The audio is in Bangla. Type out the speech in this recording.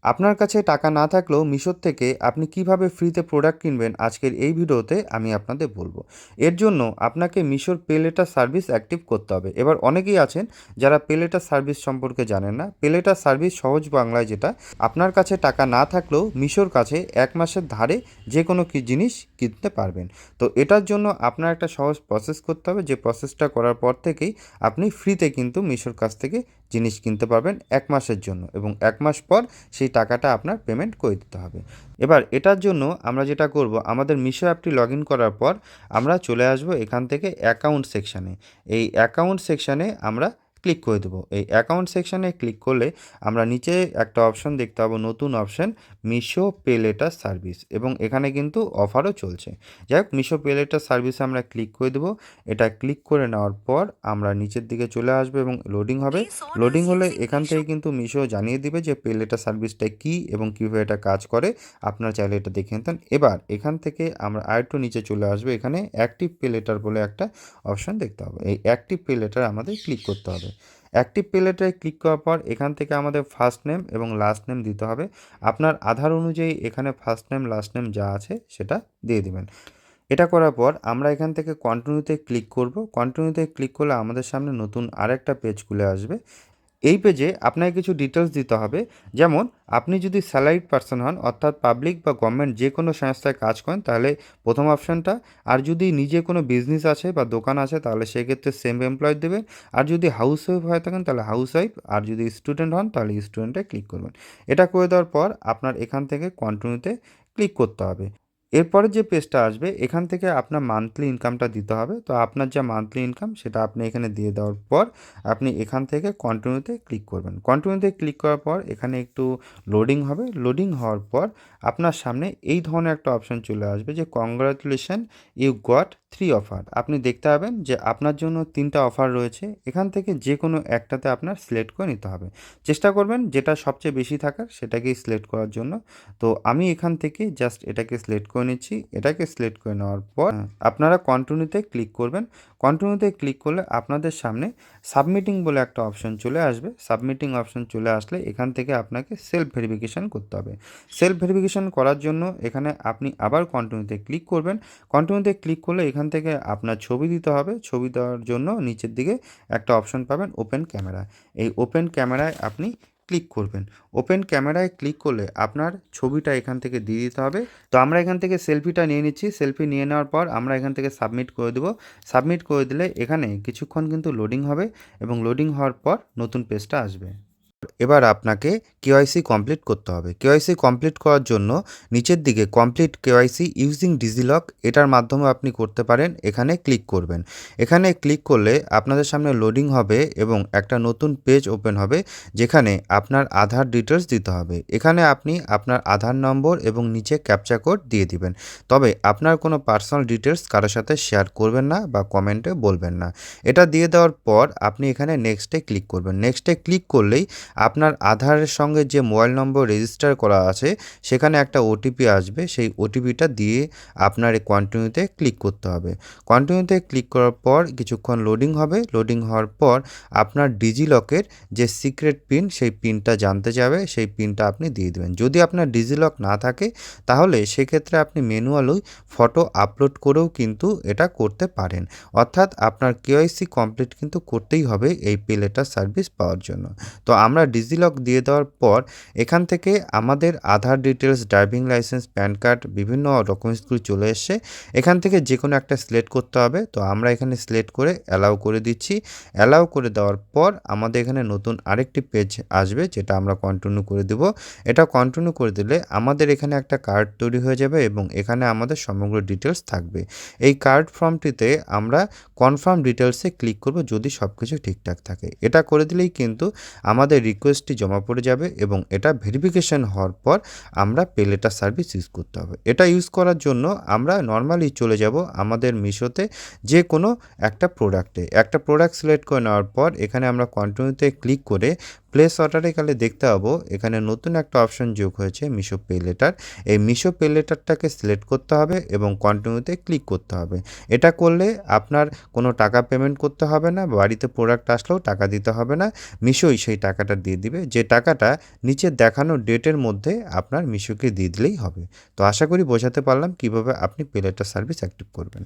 আপনার কাছে টাকা না থাকলেও মিশোর থেকে আপনি কিভাবে ফ্রিতে প্রোডাক্ট কিনবেন আজকের এই ভিডিওতে আমি আপনাদের বলবো। এর জন্য আপনাকে মিশোর পে লেটার সার্ভিস অ্যাক্টিভ করতে হবে। এবার অনেকেই আছেন যারা পে লেটার সার্ভিস সম্পর্কে জানেন না। পে লেটার সার্ভিস সহজ বাংলায় যেটা, আপনার কাছে টাকা না থাকলেও মিশোর কাছে 1 মাসের ধারে যে কোনো জিনিস কিনতে পারবেন। তো এটার জন্য আপনার একটা সহজ প্রসেস করতে হবে, যে প্রসেসটা করার পর থেকেই আপনি ফ্রিতে কিন্তু মিশোর কাছ থেকে জিনিস কিনতে পারবেন 1 মাসের জন্য, এবং 1 মাস পর সেই টাকাটা আপনার পেমেন্ট করে দিতে হবে। এবার এটার জন্য আমরা যেটা করব, আমাদের মিশো অ্যাপটি লগ ইন করার পর আমরা চলে আসব এখান থেকে অ্যাকাউন্ট সেকশানে। এই অ্যাকাউন্ট সেকশানে আমরা ক্লিক করে দেবো। এই অ্যাকাউন্ট সেকশানে ক্লিক করলে আমরা নিচে একটা অপশন দেখতে পাবো, নতুন option Meesho pay letter service, এবং এখানে কিন্তু অফারও চলছে। যাই হোক, মিশো পে লেটার সার্ভিসে আমরা ক্লিক করে দেবো। এটা ক্লিক করে নেওয়ার পর আমরা নিচের দিকে চলে আসবো এবং লোডিং হবে। লোডিং হলে এখান থেকে কিন্তু মিশো জানিয়ে দিবে যে পে লেটার সার্ভিসটা কী এবং কীভাবে এটা কাজ করে। আপনারা চাইলে এটা দেখে নিতেন। এবার এখান থেকে আমরা আরেকটু নিচে চলে আসবো, এখানে অ্যাক্টিভ পে লেটার বলে একটা অপশান দেখতে হবে। এই অ্যাক্টিভ পে লেটার আমাদের ক্লিক করতে হবে। অ্যাক্টিভ পে লেটারে ক্লিক করার পর এখান থেকে আমাদের ফার্স্ট নেম এবং লাস্ট নেম দিতে হবে। আপনার আধার অনুযায়ী এখানে ফার্স্ট নেম লাস্ট নেম যা আছে সেটা দিয়ে দিবেন। এটা করার পর আমরা এখান থেকে কন্টিনিউতে ক্লিক করব। কন্টিনিউতে ক্লিক করলে আমাদের সামনে নতুন আরেকটা পেজ খুলে আসবে। এই পেজে আপনাকে কিছু ডিটেলস দিতে হবে, যেমন আপনি যদি স্যালারিড পার্সন হন, অর্থাৎ পাবলিক বা গভর্নমেন্ট যে কোনো সংস্থায় কাজ করেন, তাহলে প্রথম অপশানটা। আর যদি নিজে কোনো বিজনেস আছে বা দোকান আছে তাহলে সেক্ষেত্রে সেম এমপ্লয় দেবেন। আর যদি হাউস ওয়াইফ হয়ে থাকেন তাহলে হাউস ওয়াইফ। আর যদি স্টুডেন্ট হন তাহলে স্টুডেন্টে ক্লিক করবেন। এটা করে দেওয়ার পর আপনার এখান থেকে কন্টিনিউতে ক্লিক করতে হবে। এরপরে যে পেজটা আসবে এখান থেকে আপনার মান্থলি ইনকামটা দিতে হবে। তো আপনার যা মান্থলি ইনকাম সেটা আপনি এখানে দিয়ে দেওয়ার পর আপনি এখান থেকে কন্টিনিউতে ক্লিক করবেন। কন্টিনিউতে ক্লিক করার পর এখানে একটু লোডিং হবে। লোডিং হওয়ার পর আপনার সামনে এই ধরনের একটা অপশন চলে আসবে যে কংগ্রাচুলেশন, ইউ গট 3 অফার। আপনি দেখতে পাবেন যে আপনার জন্য 3টা অফার রয়েছে। এখান থেকে যে কোনো একটাতে আপনার সিলেক্ট করে নিতে হবে। চেষ্টা করবেন যেটা সবচেয়ে বেশি থাকার সেটাকেই সিলেক্ট করার জন্য। তো আমি এখান থেকে জাস্ট এটাকে সিলেক্ট করে নিচ্ছি। এটাকে সিলেক্ট করে নেওয়ার পর আপনারা কন্টিনিউতে ক্লিক করবেন। কন্টিনিউতে ক্লিক করলে আপনাদের সামনে সাবমিটিং বলে একটা অপশন চলে আসবে। সাবমিটিং অপশন চলে আসলে এখান থেকে আপনাকে সেলফ ভেরিফিকেশান করতে হবে। সেলফ ভেরিফিকেশান করার জন্য এখানে আপনি আবার কন্টিনিউতে ক্লিক করবেন। কন্টিনিউতে ক্লিক করলে এখান থেকে আপনার ছবি দিতে হবে। ছবি দেওয়ার জন্য নিচের দিকে একটা অপশন পাবেন, ওপেন ক্যামেরা। এই ওপেন ক্যামেরায় আপনি ক্লিক করবেন। ওপেন ক্যামেরায় ক্লিক করলে আপনার ছবিটা এখান থেকে দিয়ে দিতে হবে। তো আমরা এখান থেকে সেলফিটা নিয়ে নিচ্ছি। সেলফি নিয়ে নেওয়ার পর আমরা এখান থেকে সাবমিট করে দেবো। সাবমিট করে দিলে এখানে কিছুক্ষণ কিন্তু লোডিং হবে, এবং লোডিং হওয়ার পর নতুন পেজটা আসবে। এবার আপনাকে কেওয়াইসি কমপ্লিট করতে হবে। কেওয়াইসি কমপ্লিট করার জন্য নিচের দিকে কমপ্লিট কেওয়াইসি ইউজিং ডিজিলক, এটার মাধ্যমে আপনি করতে পারেন। এখানে ক্লিক করবেন। এখানে ক্লিক করলে আপনাদের সামনে লোডিং হবে এবং একটা নতুন পেজ ওপেন হবে, যেখানে আপনার আধার ডিটেলস দিতে হবে। এখানে আপনি আপনার আধার নম্বর এবং নিচে ক্যাপচা কোড দিয়ে দিবেন। তবে আপনার কোনো পার্সোনাল ডিটেলস কারোর সাথে শেয়ার করবেন না বা কমেন্টে বলবেন না। এটা দিয়ে দেওয়ার পর আপনি এখানে নেক্সটে ক্লিক করবেন। নেক্সটে ক্লিক করলেই আপনার আধারের সঙ্গে যে মোবাইল নম্বর রেজিস্টার করা আছে সেখানে একটা ওটিপি আসবে। সেই ওটিপিটা দিয়ে আপনার এই কন্টিনিউতে ক্লিক করতে হবে। কন্টিনিউতে ক্লিক করার পর কিছুক্ষণ লোডিং হবে। লোডিং হওয়ার পর আপনার ডিজিলকের যে সিক্রেট পিন, সেই পিনটা জানতে যাবে। সেই পিনটা আপনি দিয়ে দেবেন। যদি আপনার ডিজিলক না থাকে তাহলে সেক্ষেত্রে আপনি ম্যানুয়ালি ফটো আপলোড করেও কিন্তু এটা করতে পারেন। অর্থাৎ আপনার কেওয়াইসি কমপ্লিট কিন্তু করতেই হবে এই পে লেটার সার্ভিস পাওয়ার জন্য। তো আমরা ডিজিলক দিয়ে দেওয়ার পর এখান থেকে আমাদের Aadhaar details, driving licence, PAN card, বিভিন্ন ডকুমেন্টসগুলো চলে এসছে। এখান থেকে যে কোনো একটা সিলেক্ট করতে হবে। তো আমরা এখানে সিলেক্ট করে অ্যালাউ করে দিচ্ছি। অ্যালাউ করে দেওয়ার পর আমাদের এখানে নতুন আরেকটি পেজ আসবে, যেটা আমরা কন্টিনিউ করে দেব। এটা কন্টিনিউ করে দিলে আমাদের এখানে একটা কার্ড তৈরি হয়ে যাবে এবং এখানে আমাদের সমগ্র ডিটেলস থাকবে। এই কার্ড ফর্মটিতে আমরা কনফার্ম ডিটেলসে ক্লিক করব যদি সব কিছু ঠিকঠাক থাকে। এটা করে দিলেই কিন্তু আমাদের রিকোয়েস্টটি জমা পড়ে যাবে এবং এটা ভেরিফিকেশান হওয়ার পর আমরা পে লেটার সার্ভিস ইউজ করতে হবে। এটা ইউজ করার জন্য আমরা নর্মালি চলে যাব আমাদের মিশোতে যে কোনো একটা প্রোডাক্টে। একটা প্রোডাক্ট সিলেক্ট করে নেওয়ার পর এখানে আমরা কন্টিনিউতে ক্লিক করে প্লেস অর্ডারে গেলে দেখতে পাবো এখানে নতুন একটা অপশন যোগ হয়েছে মিশো পে লেটার। এই মিশো পে লেটারটাকে সিলেক্ট করতে হবে এবং কন্টিনিউতে ক্লিক করতে হবে। এটা করলে আপনার কোনো টাকা পেমেন্ট করতে হবে না, বাড়িতে প্রোডাক্ট আসলেও টাকা দিতে হবে না। মিশোই সেই টাকাটা দিয়ে দিবে, যে টাকাটা নিচে দেখানো ডেটের মধ্যে আপনার মিশোকে দিয়ে দিলেই হবে। তো আশা করি বোঝাতে পারলাম কিভাবে আপনি পে লেটার সার্ভিস অ্যাক্টিভ করবেন।